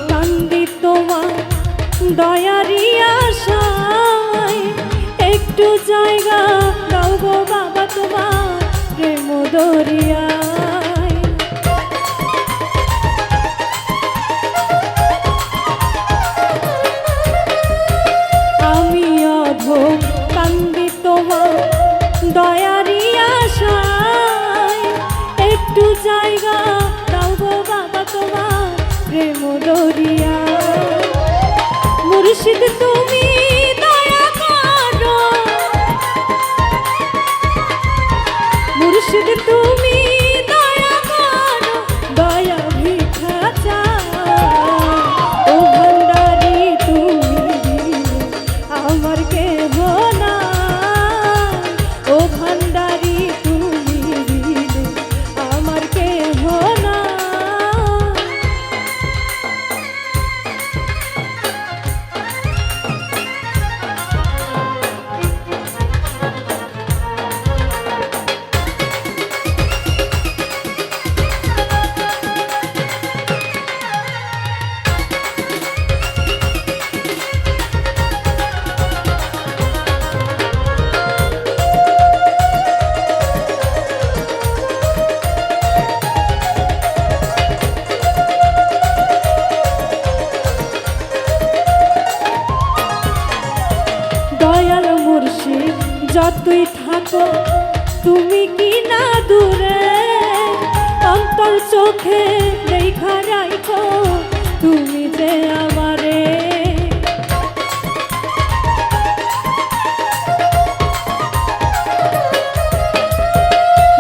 কান্দি তোমার দয়ারি আশায়, একটু জায়গা দাও গো বাবা তোমার প্রেম দরিয়ায়। আমি অধম কান্দি তোমার দয়ারি আশায়, একটু জায়গা দাও গো বাবা তোমার প্রেম দরিয়ায়। মুর্শিদ তুমি দয়া করো, মুর্শিদ তুমি দয়া করো, দয়া ভিক্ষা চাও। ও ভান্ডারি তুমি দিলে আমার কেহ নাই, ও ভান্ডারি তুমি দিলে আমার কেহ নাই। যতই থাকো তুমি কি না দূরে, অন্তর চোখে দেখা রাখো তুমি যে আমারে।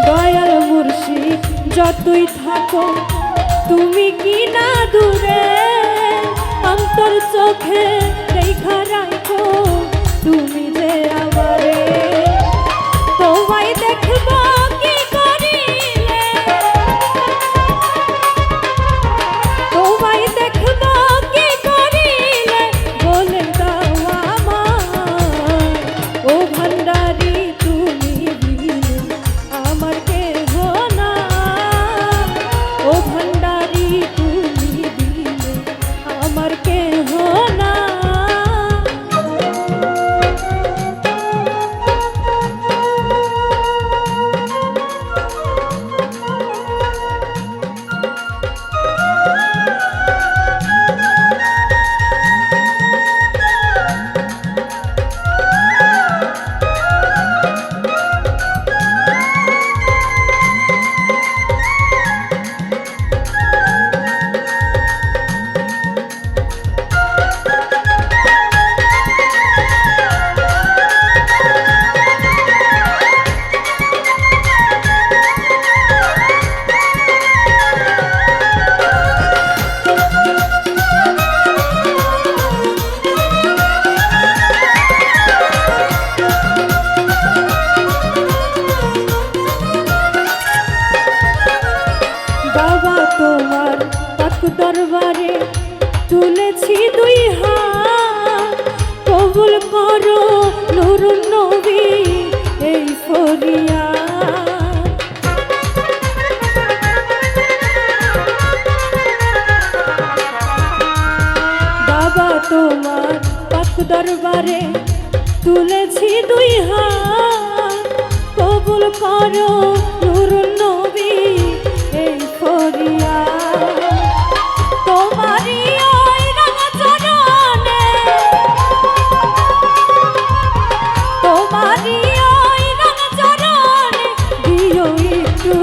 দয়াল মুর্শিদ যতই থাকো তুমি কি না দূরে, অন্তর চোখে দেখা রাখো তুমি যে আমারে। তোমায় দেখব কি করিলে, তোমায় দেখব কি করিলে বলে দাও আমায়। ও ভান্ডারি তুমি দিলে আমার কেহ নাই, ও ভান্ডারি তুমি দিলে আমার কেহ নাই। দরবারে তুলেছি দুই হাত, কবুল করো নুরুন নবী এই ফরিয়াদ। তোমারই ওই রাঙা চরণে, তোমারই ওই রাঙা চরণে দিও একটু